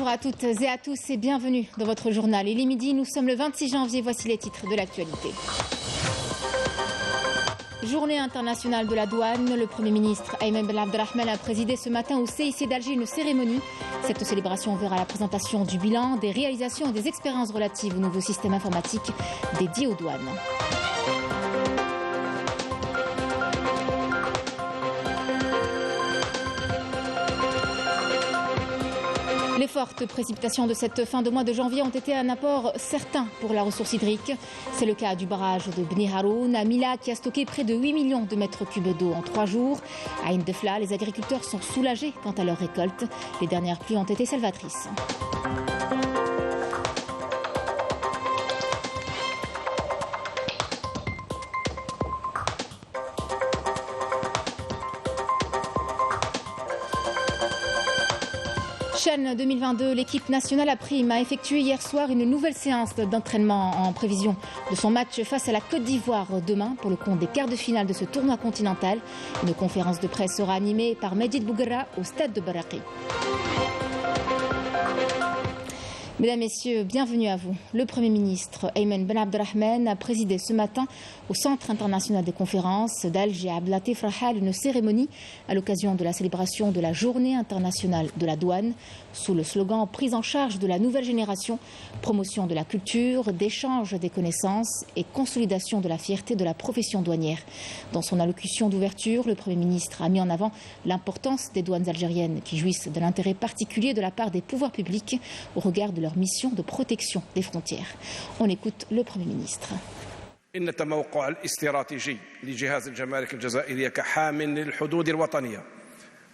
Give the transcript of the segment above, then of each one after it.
Bonjour à toutes et à tous et bienvenue dans votre journal. Il est midi, nous sommes le 26 janvier, voici les titres de l'actualité. Journée internationale de la douane, le Premier ministre Ayman Ben Abdelrahman a présidé ce matin au CIC d'Alger une cérémonie. Cette célébration verra la présentation du bilan, des réalisations et des expériences relatives au nouveau système informatique dédié aux douanes. Les fortes précipitations de cette fin de mois de janvier ont été un apport certain pour la ressource hydrique. C'est le cas du barrage de Bni Haroun à Mila qui a stocké près de 8 millions de mètres cubes d'eau en 3 jours. À Indefla, les agriculteurs sont soulagés quant à leur récolte. Les dernières pluies ont été salvatrices. Chaîne 2022, l'équipe nationale a effectué hier soir une nouvelle séance d'entraînement en prévision de son match face à la Côte d'Ivoire demain pour le compte des quarts de finale de ce tournoi continental. Une conférence de presse sera animée par Medjid Bouguerra au stade de Baraki. Mesdames, Messieurs, bienvenue à vous. Le Premier ministre Ayman Ben Abdelrahman a présidé ce matin au Centre international des conférences d'Alger Abdelatif Rahal une cérémonie à l'occasion de la célébration de la Journée internationale de la douane sous le slogan « Prise en charge de la nouvelle génération, promotion de la culture, d'échange des connaissances et consolidation de la fierté de la profession douanière ». Dans son allocution d'ouverture, le Premier ministre a mis en avant l'importance des douanes algériennes qui jouissent de l'intérêt particulier de la part des pouvoirs publics au regard de leur mission de protection des frontières. On écoute le Premier ministre. إن التموقع الاستراتيجي لجهاز الجمارك الجزائرية كحامل للحدود الوطنية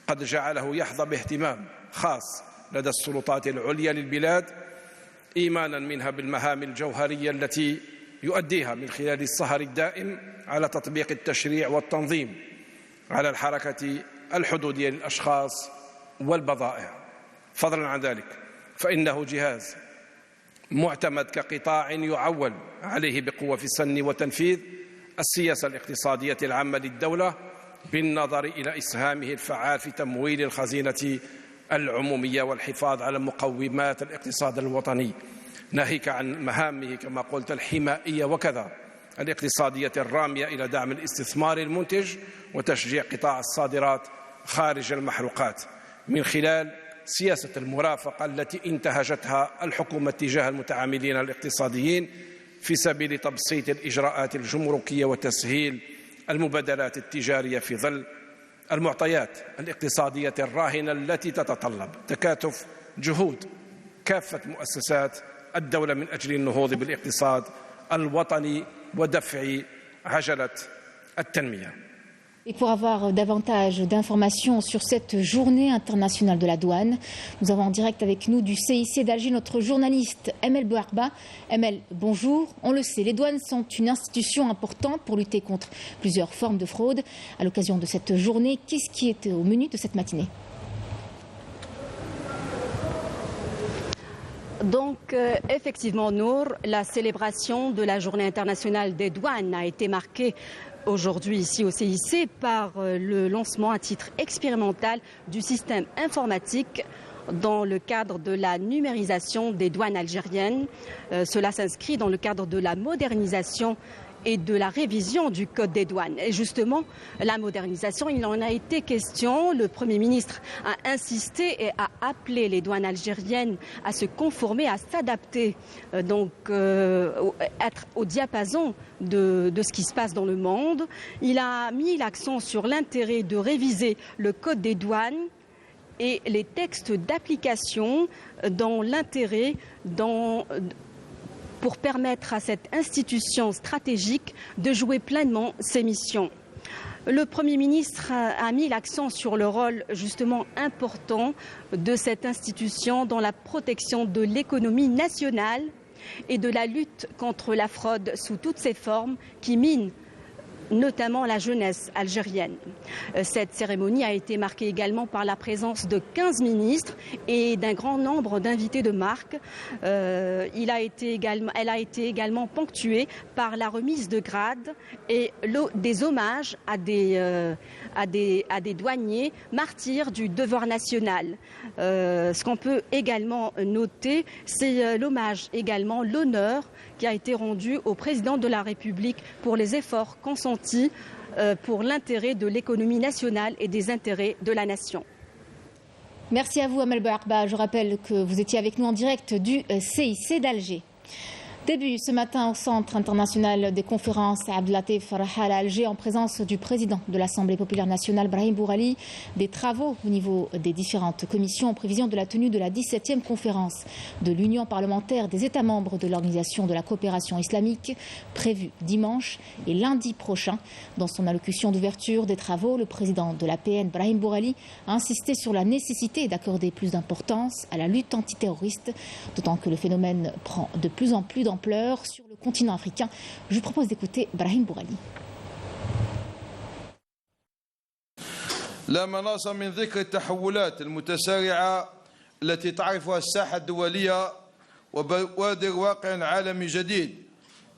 قد جعله يحظى باهتمام خاص لدى السلطات العليا للبلاد إيمانا منها بالمهام الجوهرية التي يؤديها من خلال السهر الدائم على تطبيق التشريع والتنظيم على الحركة الحدودية للأشخاص والبضائع. فضلا عن ذلك فإنه جهاز معتمد كقطاع يعول عليه بقوة في سن وتنفيذ السياسة الاقتصادية العامة للدولة بالنظر إلى إسهامه الفعال في تمويل الخزينة العمومية والحفاظ على مقومات الاقتصاد الوطني ناهيك عن مهامه كما قلت الحمائية وكذا الاقتصادية الرامية إلى دعم الاستثمار المنتج وتشجيع قطاع الصادرات خارج المحروقات من خلال سياسة المرافقة التي انتهجتها الحكومة تجاه المتعاملين الاقتصاديين في سبيل تبسيط الإجراءات الجمركية وتسهيل المبادلات التجارية في ظل المعطيات الاقتصادية الراهنة التي تتطلب تكاتف جهود كافة مؤسسات الدولة من أجل النهوض بالاقتصاد الوطني ودفع عجلة التنمية. Et pour avoir davantage d'informations sur cette journée internationale de la douane, nous avons en direct avec nous du CIC d'Alger notre journaliste Emel Bouarba. Emel, bonjour. On le sait, les douanes sont une institution importante pour lutter contre plusieurs formes de fraude. À l'occasion de cette journée, qu'est-ce qui est au menu de cette matinée ? Donc, effectivement, Nour, la célébration de la Journée internationale des douanes a été marquée aujourd'hui ici au CIC par le lancement à titre expérimental du système informatique dans le cadre de la numérisation des douanes algériennes. Cela s'inscrit dans le cadre de la modernisation et de la révision du Code des douanes. Et justement, la modernisation, il en a été question. Le Premier ministre a insisté et a appelé les douanes algériennes à se conformer, à s'adapter, être au diapason de ce qui se passe dans le monde. Il a mis l'accent sur l'intérêt de réviser le Code des douanes et les textes d'application dans l'intérêt pour permettre à cette institution stratégique de jouer pleinement ses missions. Le Premier ministre a mis l'accent sur le rôle justement important de cette institution dans la protection de l'économie nationale et de la lutte contre la fraude sous toutes ses formes qui mine notamment la jeunesse algérienne. Cette cérémonie a été marquée également par la présence de 15 ministres et d'un grand nombre d'invités de marque. Elle a été également ponctuée par la remise de grades et des hommages à des douaniers martyrs du devoir national. Ce qu'on peut également noter, c'est l'hommage également, l'honneur qui a été rendu au président de la République pour les efforts consentis pour l'intérêt de l'économie nationale et des intérêts de la nation. Merci à vous, Amel Bouarba. Je rappelle que vous étiez avec nous en direct du CIC d'Alger. Début ce matin au Centre international des conférences à Abdelatif Rahal à Alger en présence du président de l'Assemblée populaire nationale, Brahim Bourali, des travaux au niveau des différentes commissions en prévision de la tenue de la 17e conférence de l'Union parlementaire des États membres de l'Organisation de la coopération islamique prévue dimanche et lundi prochain. Dans son allocution d'ouverture des travaux, le président de l'APN, Brahim Bourali, a insisté sur la nécessité d'accorder plus d'importance à la lutte antiterroriste, d'autant que le phénomène prend de plus en plus d'ampleur sur le continent africain. Je vous propose d'écouter Brahim Bourali. لا مناص من ذكر التحولات المتسارعة التي تعرفها الساحة الدولية وبوادر واقع عالمي جديد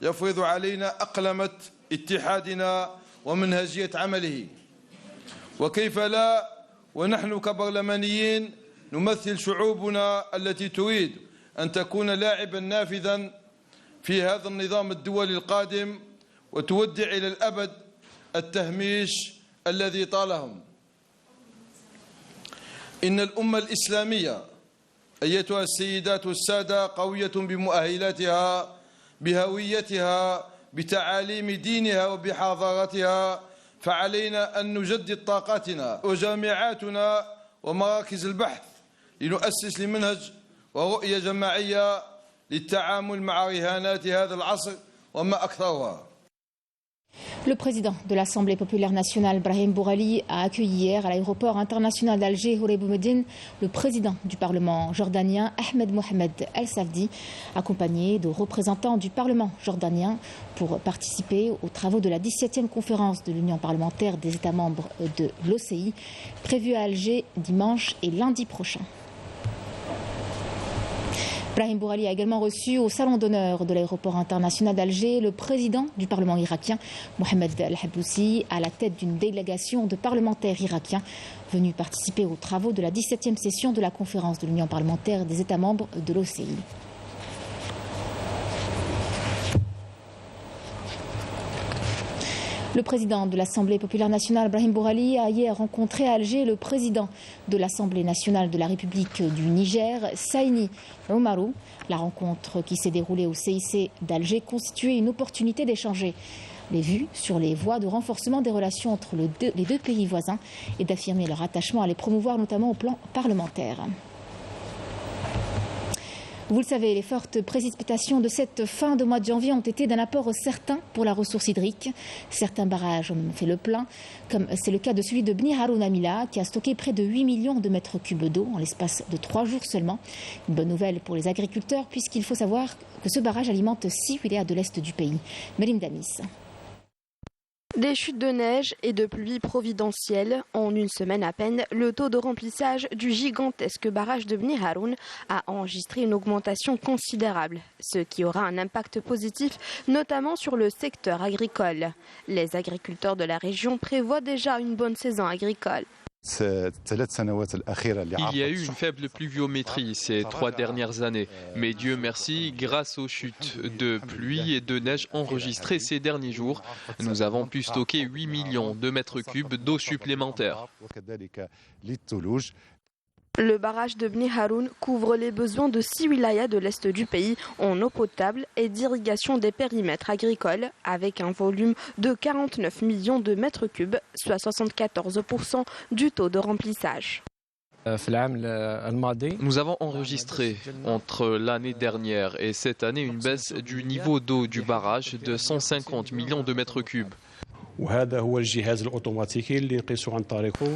يفرض علينا أقلمة اتحادنا ومنهجية عمله. وكيف لا ونحن كبرلمانيين نمثل شعوبنا التي تريد أن تكون لاعبا نافذا في هذا النظام الدولي القادم وتودع إلى الأبد التهميش الذي طالهم. إن الأمة الإسلامية أيتها السيدات والسادة قوية بمؤهلاتها بهويتها بتعاليم دينها وبحضارتها، فعلينا أن نجدد طاقاتنا وجامعاتنا ومراكز البحث لنؤسس لمنهج ورؤية جماعية للتعامل مع رهانات هذا العصر وما أكثرها. Le président de l'Assemblée populaire nationale, Brahim Bourali, a accueilli hier à l'aéroport international d'Alger, Hourey Boumediene, le président du Parlement jordanien, Ahmed Mohamed El-Safdi, accompagné de représentants du Parlement jordanien pour participer aux travaux de la 17e conférence de l'Union parlementaire des États membres de l'OCI, prévue à Alger dimanche et lundi prochain. Brahim Bourali a également reçu au salon d'honneur de l'aéroport international d'Alger le président du Parlement irakien, Mohamed El-Habboussi, à la tête d'une délégation de parlementaires irakiens venus participer aux travaux de la 17e session de la conférence de l'Union parlementaire des États membres de l'OCI. Le président de l'Assemblée populaire nationale, Brahim Bourali, a hier rencontré à Alger le président de l'Assemblée nationale de la République du Niger, Saini Oumarou. La rencontre qui s'est déroulée au CIC d'Alger constituait une opportunité d'échanger les vues sur les voies de renforcement des relations entre les deux pays voisins et d'affirmer leur attachement à les promouvoir notamment au plan parlementaire. Vous le savez, les fortes précipitations de cette fin de mois de janvier ont été d'un apport certain pour la ressource hydrique. Certains barrages ont fait le plein, comme c'est le cas de celui de Bni Haroun Amila, qui a stocké près de 8 millions de mètres cubes d'eau en l'espace de 3 jours seulement. Une bonne nouvelle pour les agriculteurs, puisqu'il faut savoir que ce barrage alimente 6 wilayas de l'est du pays. Merim Damis. Des chutes de neige et de pluie providentielles. En une semaine à peine, le taux de remplissage du gigantesque barrage de Bni Haroun a enregistré une augmentation considérable, ce qui aura un impact positif, notamment sur le secteur agricole. Les agriculteurs de la région prévoient déjà une bonne saison agricole. Il y a eu une faible pluviométrie ces 3 dernières années, mais Dieu merci, grâce aux chutes de pluie et de neige enregistrées ces derniers jours, nous avons pu stocker 8 millions de mètres cubes d'eau supplémentaire. Le barrage de Bni Haroun couvre les besoins de 6 wilayas de l'est du pays en eau potable et d'irrigation des périmètres agricoles, avec un volume de 49 millions de mètres cubes, soit 74% du taux de remplissage. Nous avons enregistré entre l'année dernière et cette année une baisse du niveau d'eau du barrage de 150 millions de mètres cubes.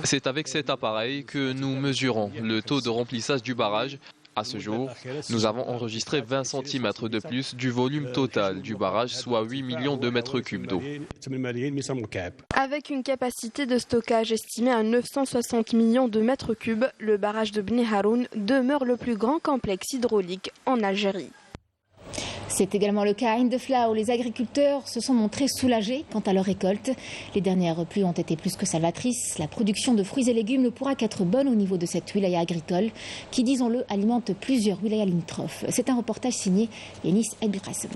C'est avec cet appareil que nous mesurons le taux de remplissage du barrage À ce jour, nous avons enregistré 20 cm de plus du volume total du barrage, soit 8 millions de mètres cubes d'eau. Avec une capacité de stockage estimée à 960 millions de mètres cubes, le barrage de Bni Haroun demeure le plus grand complexe hydraulique en Algérie. C'est également le cas à Indefla où les agriculteurs se sont montrés soulagés quant à leur récolte. Les dernières pluies ont été plus que salvatrices. La production de fruits et légumes ne pourra qu'être bonne au niveau de cette wilaya agricole qui, disons-le, alimente plusieurs wilayas limitrophes. C'est un reportage signé Yanis Elbiqasem.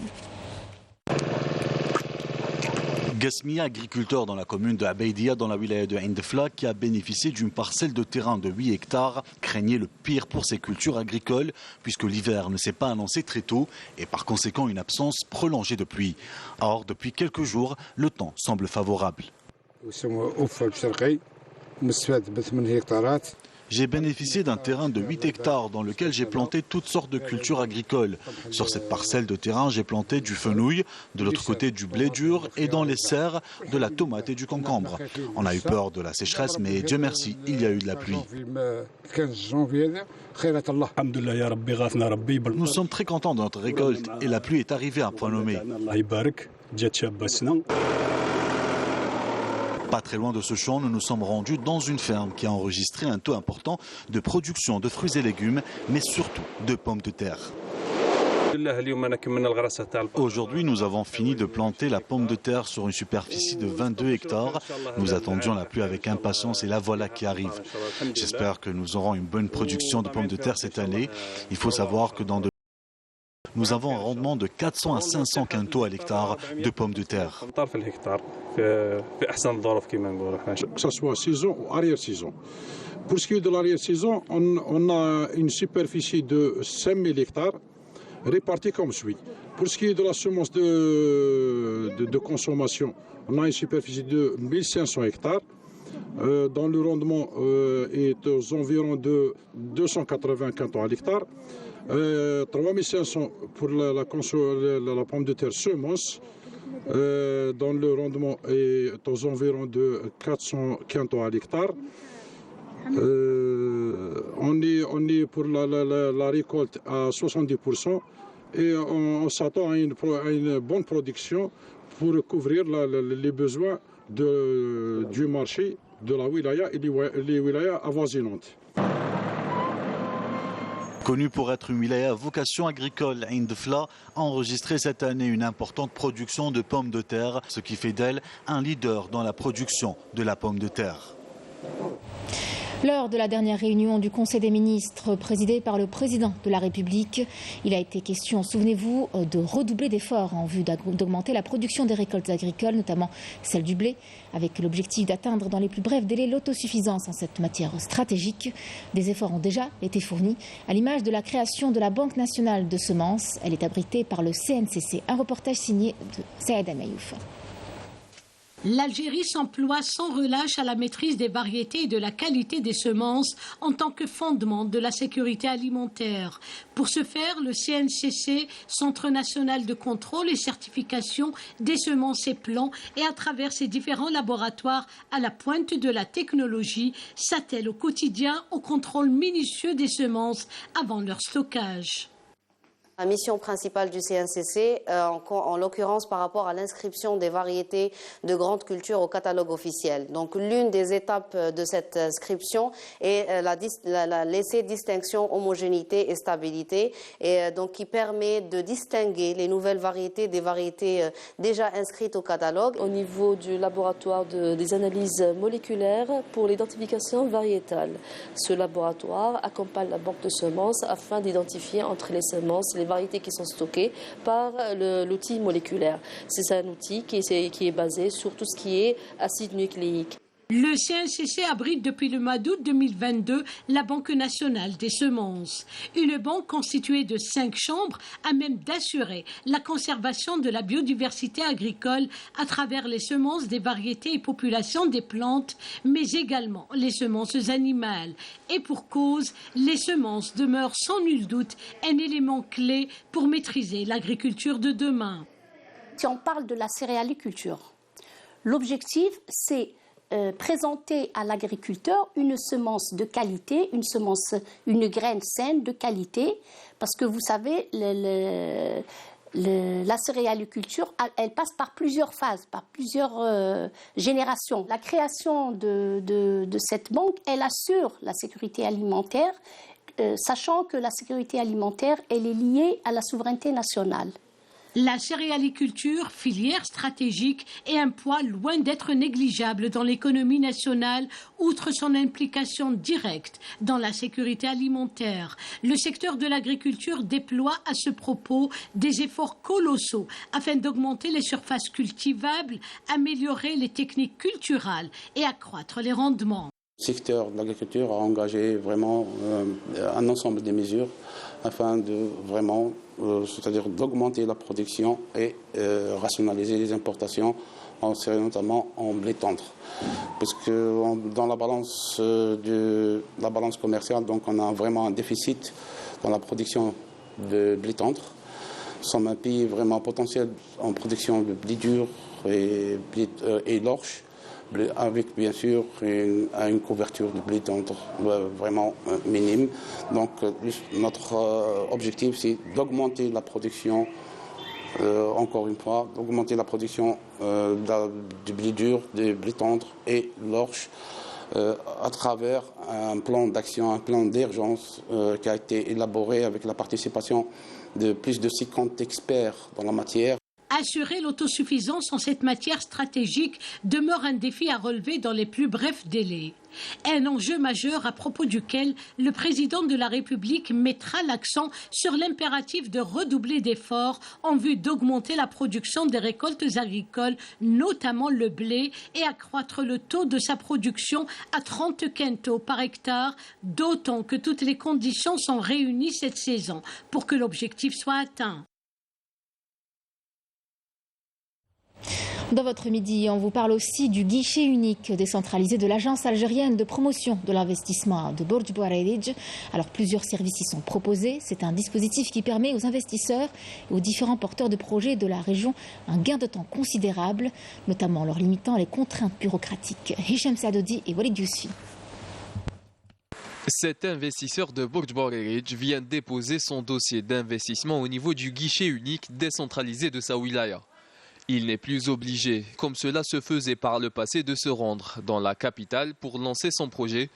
Gasmia, agriculteur dans la commune de Abeidia, dans la wilaya de Indefla, qui a bénéficié d'une parcelle de terrain de 8 hectares, craignait le pire pour ses cultures agricoles, puisque l'hiver ne s'est pas annoncé très tôt et par conséquent une absence prolongée de pluie. Or, depuis quelques jours, le temps semble favorable. J'ai bénéficié d'un terrain de 8 hectares dans lequel j'ai planté toutes sortes de cultures agricoles. Sur cette parcelle de terrain, j'ai planté du fenouil, de l'autre côté du blé dur et dans les serres, de la tomate et du concombre. On a eu peur de la sécheresse, mais Dieu merci, il y a eu de la pluie. Nous sommes très contents de notre récolte et la pluie est arrivée à point nommé. Pas très loin de ce champ, nous nous sommes rendus dans une ferme qui a enregistré un taux important de production de fruits et légumes, mais surtout de pommes de terre. Aujourd'hui, nous avons fini de planter la pomme de terre sur une superficie de 22 hectares. Nous attendions la pluie avec impatience et la voilà qui arrive. J'espère que nous aurons une bonne production de pommes de terre cette année. Il faut savoir que nous avons un rendement de 400 à 500 quintaux à l'hectare de pommes de terre. Que ce soit saison ou arrière-saison. Pour ce qui est de l'arrière-saison, on a une superficie de 5000 hectares répartie comme suit. Pour ce qui est de la semence de consommation, on a une superficie de 1500 hectares. Dont le rendement est aux environs de 280 quintaux à l'hectare. 3500 pour la pomme de terre semence, dont le rendement est aux environs de 400 quintaux à l'hectare. On est pour la récolte à 70% et on s'attend à une bonne production pour couvrir les besoins du marché de la wilaya et les wilayas avoisinantes. Connue pour être une wilaya à vocation agricole, Indefla a enregistré cette année une importante production de pommes de terre, ce qui fait d'elle un leader dans la production de la pomme de terre. Lors de la dernière réunion du Conseil des ministres présidée par le président de la République, il a été question, souvenez-vous, de redoubler d'efforts en vue d'augmenter la production des récoltes agricoles, notamment celle du blé, avec l'objectif d'atteindre dans les plus brefs délais l'autosuffisance en cette matière stratégique. Des efforts ont déjà été fournis, à l'image de la création de la Banque nationale de semences. Elle est abritée par le CNCC. Un reportage signé de Saïd Amayouf. L'Algérie s'emploie sans relâche à la maîtrise des variétés et de la qualité des semences en tant que fondement de la sécurité alimentaire. Pour ce faire, le CNCC, Centre national de contrôle et certification des semences et plants, et à travers ses différents laboratoires à la pointe de la technologie, s'attelle au quotidien au contrôle minutieux des semences avant leur stockage. La mission principale du CNCC, en l'occurrence par rapport à l'inscription des variétés de grandes cultures au catalogue officiel. Donc l'une des étapes de cette inscription est laisser distinction, homogénéité et stabilité, et donc qui permet de distinguer les nouvelles variétés des variétés déjà inscrites au catalogue. Au niveau du laboratoire des analyses moléculaires pour l'identification variétale, ce laboratoire accompagne la banque de semences afin d'identifier entre les semences les variétés qui sont stockées par l'outil moléculaire. C'est un outil qui est basé sur tout ce qui est acide nucléique. Le CNCC abrite depuis le mois d'août 2022 la Banque nationale des semences. Une banque constituée de 5 chambres à même d'assurer la conservation de la biodiversité agricole à travers les semences des variétés et populations des plantes, mais également les semences animales. Et pour cause, les semences demeurent sans nul doute un élément clé pour maîtriser l'agriculture de demain. Si on parle de la céréaliculture, l'objectif c'est présenter à l'agriculteur une semence de qualité, une graine saine de qualité, parce que vous savez, la céréaliculture, elle passe par plusieurs phases, par plusieurs générations. La création de cette banque, elle assure la sécurité alimentaire, sachant que la sécurité alimentaire, elle est liée à la souveraineté nationale. La céréaliculture, filière stratégique, est un poids loin d'être négligeable dans l'économie nationale, outre son implication directe dans la sécurité alimentaire. Le secteur de l'agriculture déploie à ce propos des efforts colossaux afin d'augmenter les surfaces cultivables, améliorer les techniques culturales et accroître les rendements. Le secteur de l'agriculture a engagé vraiment un ensemble de mesures afin de vraiment, c'est-à-dire d'augmenter la production et rationaliser les importations, notamment en blé tendre. Parce que dans la balance commerciale, donc on a vraiment un déficit dans la production de blé tendre. Nous sommes un pays vraiment potentiel en production de blé dur et l'orge, avec bien sûr une couverture de blé tendre vraiment minime. Donc notre objectif, c'est d'augmenter la production, encore une fois, d'augmenter la production du blé dur, du blé tendre et l'orge à travers un plan d'action, un plan d'urgence qui a été élaboré avec la participation de plus de 50 experts dans la matière. Assurer l'autosuffisance en cette matière stratégique demeure un défi à relever dans les plus brefs délais. Un enjeu majeur à propos duquel le président de la République mettra l'accent sur l'impératif de redoubler d'efforts en vue d'augmenter la production des récoltes agricoles, notamment le blé, et accroître le taux de sa production à 30 quintaux par hectare, d'autant que toutes les conditions sont réunies cette saison pour que l'objectif soit atteint. Dans votre midi, on vous parle aussi du guichet unique décentralisé de l'agence algérienne de promotion de l'investissement de Bourj Bouarerij. Alors plusieurs services y sont proposés. C'est un dispositif qui permet aux investisseurs et aux différents porteurs de projets de la région un gain de temps considérable, notamment en leur limitant les contraintes bureaucratiques. Hicham Saadodi et Walid Yousfi. Cet investisseur de Bourj Bouarerij vient déposer son dossier d'investissement au niveau du guichet unique décentralisé de sa wilaya. Il n'est plus obligé, comme cela se faisait par le passé, de se rendre dans la capitale pour lancer son projet.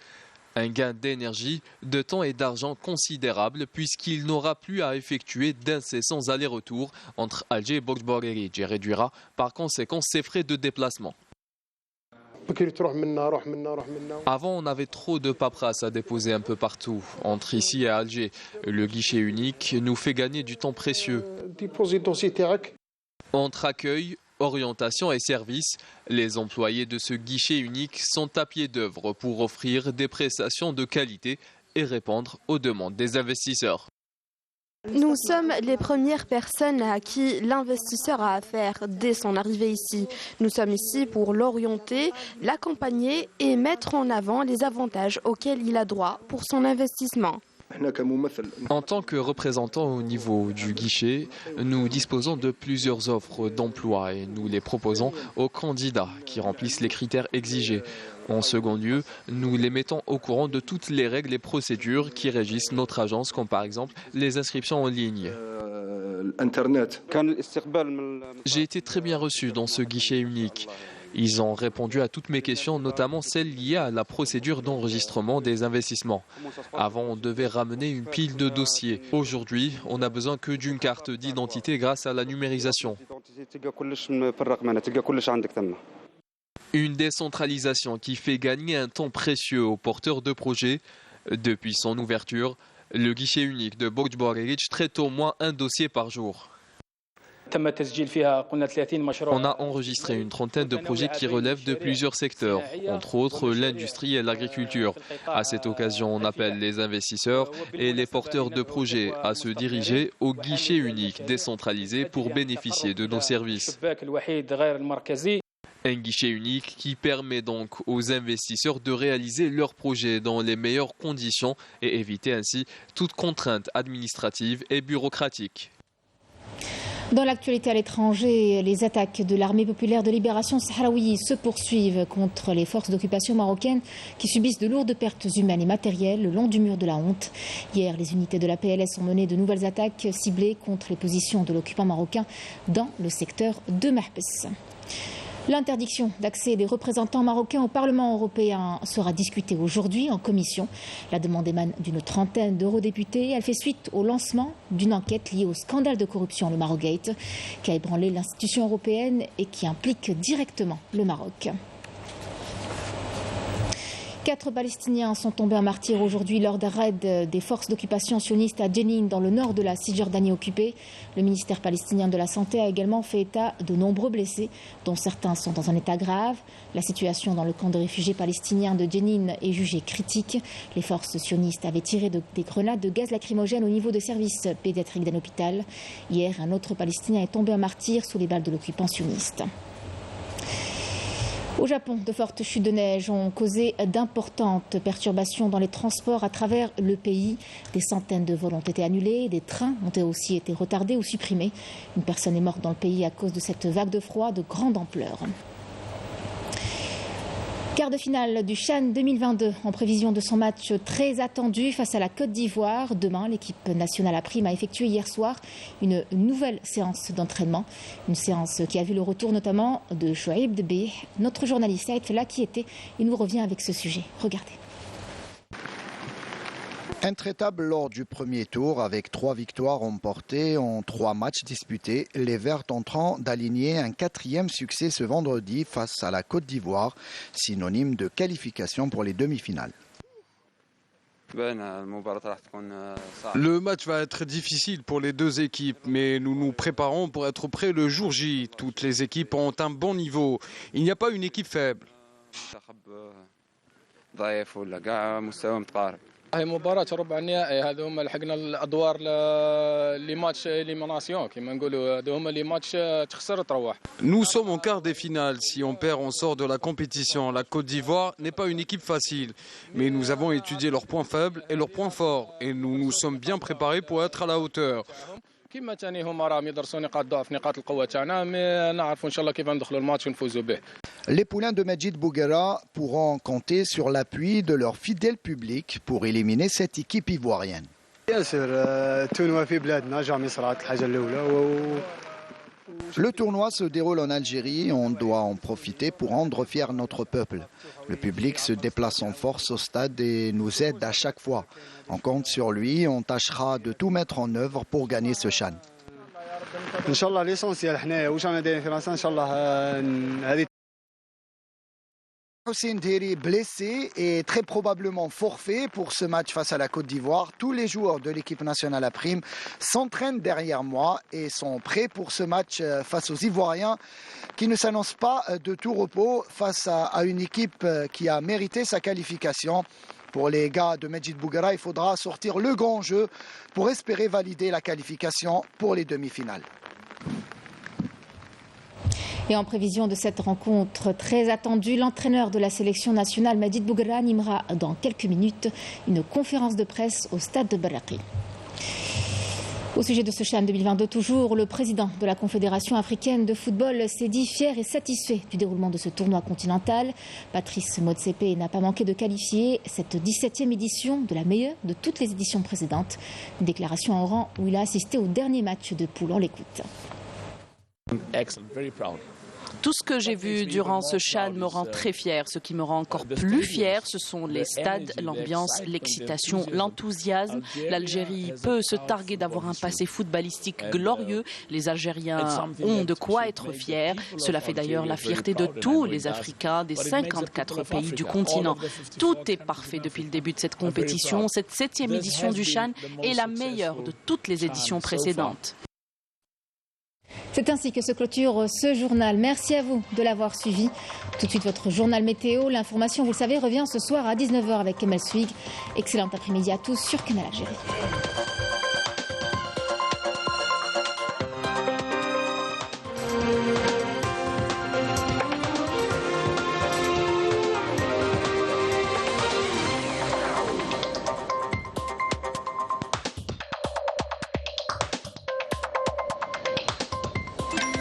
Un gain d'énergie, de temps et d'argent considérable puisqu'il n'aura plus à effectuer d'incessants allers-retours entre Alger et Bourj Bouarerij et réduira par conséquent ses frais de déplacement. Avant, on avait trop de paperasse à déposer un peu partout. Entre ici et Alger, le guichet unique nous fait gagner du temps précieux. Entre accueil, orientation et services, les employés de ce guichet unique sont à pied d'œuvre pour offrir des prestations de qualité et répondre aux demandes des investisseurs. Nous sommes les premières personnes à qui l'investisseur a affaire dès son arrivée ici. Nous sommes ici pour l'orienter, l'accompagner et mettre en avant les avantages auxquels il a droit pour son investissement. En tant que représentant au niveau du guichet, nous disposons de plusieurs offres d'emploi et nous les proposons aux candidats qui remplissent les critères exigés. En second lieu, nous les mettons au courant de toutes les règles et procédures qui régissent notre agence, comme par exemple les inscriptions en ligne. J'ai été très bien reçu dans ce guichet unique. Ils ont répondu à toutes mes questions, notamment celles liées à la procédure d'enregistrement des investissements. Avant, on devait ramener une pile de dossiers. Aujourd'hui, on n'a besoin que d'une carte d'identité grâce à la numérisation. Une décentralisation qui fait gagner un temps précieux aux porteurs de projets. Depuis son ouverture, le guichet unique de Bourj Bouarerij traite au moins un dossier par jour. On a enregistré une trentaine de projets qui relèvent de plusieurs secteurs, entre autres l'industrie et l'agriculture. À cette occasion, on appelle les investisseurs et les porteurs de projets à se diriger au guichet unique décentralisé pour bénéficier de nos services. Un guichet unique qui permet donc aux investisseurs de réaliser leurs projets dans les meilleures conditions et éviter ainsi toute contrainte administrative et bureaucratique. Dans l'actualité à l'étranger, les attaques de l'armée populaire de libération sahraoui se poursuivent contre les forces d'occupation marocaines qui subissent de lourdes pertes humaines et matérielles le long du mur de la honte. Hier, les unités de la PLS ont mené de nouvelles attaques ciblées contre les positions de l'occupant marocain dans le secteur de Mahbes. L'interdiction d'accès des représentants marocains au Parlement européen sera discutée aujourd'hui en commission. La demande émane d'une trentaine d'eurodéputés. Elle fait suite au lancement d'une enquête liée au scandale de corruption, le Marogate, qui a ébranlé l'institution européenne et qui implique directement le Maroc. 4 Palestiniens sont tombés en martyrs aujourd'hui lors d'un raid des forces d'occupation sionistes à Jenin, dans le nord de la Cisjordanie occupée. Le ministère palestinien de la Santé a également fait état de nombreux blessés, dont certains sont dans un état grave. La situation dans le camp de réfugiés palestiniens de Jenin est jugée critique. Les forces sionistes avaient tiré des grenades de gaz lacrymogène au niveau des services pédiatriques d'un hôpital. Hier, un autre Palestinien est tombé en martyr sous les balles de l'occupant sioniste. Au Japon, de fortes chutes de neige ont causé d'importantes perturbations dans les transports à travers le pays. Des centaines de vols ont été annulés, des trains ont aussi été retardés ou supprimés. Une personne est morte dans le pays à cause de cette vague de froid de grande ampleur. Quart de finale du CHAN 2022 en prévision de son match très attendu face à la Côte d'Ivoire. Demain, l'équipe nationale A' a effectué hier soir une nouvelle séance d'entraînement. Une séance qui a vu le retour notamment de Chouaib Debih. Notre journaliste Saïd Fella qui était, il nous revient avec ce sujet. Regardez. Intraitable lors du premier tour avec 3 victoires remportées en 3 matchs disputés, les Verts tenteront d'aligner un 4e succès ce vendredi face à la Côte d'Ivoire, synonyme de qualification pour les demi-finales. Le match va être difficile pour les deux équipes, mais nous nous préparons pour être prêts le jour J. Toutes les équipes ont un bon niveau. Il n'y a pas une équipe faible. هي مباراة ربع النهائي. هذا هما لحقنا الادوار لي ماتش اليميناسيون كما نقولوا. هذا هما لي ماتش تخسر تروح. Nous sommes en quart des finales. Si on perd, on sort de la compétition. La Côte d'Ivoire n'est pas une équipe facile, mais nous avons étudié leurs points faibles et leurs points forts et nous nous sommes bien préparés pour être à la hauteur. كما ثاني هما راهم يدرسوا نقاط ضعف نقاط القوة تاعنا نعرفوا ان شاء الله كيف ندخلوا الماتش ونفوزوا به. Les poulains de Majid Bouguera pourront compter sur l'appui de leur fidèle public pour éliminer cette équipe ivoirienne. Le tournoi se déroule en Algérie, on doit en profiter pour rendre fier notre peuple. Le public se déplace en force au stade et nous aide à chaque fois. On compte sur lui, on tâchera de tout mettre en œuvre pour gagner ce CHAN. Hussein Dheri blessé et très probablement forfait pour ce match face à la Côte d'Ivoire. Tous les joueurs de l'équipe nationale A' s'entraînent derrière moi et sont prêts pour ce match face aux Ivoiriens qui ne s'annoncent pas de tout repos face à une équipe qui a mérité sa qualification. Pour les gars de Majid Bouguera, il faudra sortir le grand jeu pour espérer valider la qualification pour les demi-finales. Et en prévision de cette rencontre très attendue, l'entraîneur de la sélection nationale, Majid Bouguera, animera dans quelques minutes une conférence de presse au stade de Barraqi. Au sujet de ce CHAN 2022 toujours, le président de la Confédération africaine de football s'est dit fier et satisfait du déroulement de ce tournoi continental. Patrice Motsepe n'a pas manqué de qualifier cette 17e édition de la meilleure de toutes les éditions précédentes. Une déclaration en rang où il a assisté au dernier match de poule. On l'écoute. Tout ce que j'ai vu durant ce CHAN me rend très fier. Ce qui me rend encore plus fier, ce sont les stades, l'ambiance, l'excitation, l'enthousiasme. L'Algérie peut se targuer d'avoir un passé footballistique glorieux. Les Algériens ont de quoi être fiers. Cela fait d'ailleurs la fierté de tous les Africains des 54 pays du continent. Tout est parfait depuis le début de cette compétition. Cette 7e édition du CHAN est la meilleure de toutes les éditions précédentes. C'est ainsi que se clôture ce journal. Merci à vous de l'avoir suivi. Tout de suite, votre journal météo. L'information, vous le savez, revient ce soir à 19h avec Kemal Suig. Excellent après-midi à tous sur Canal Algérie.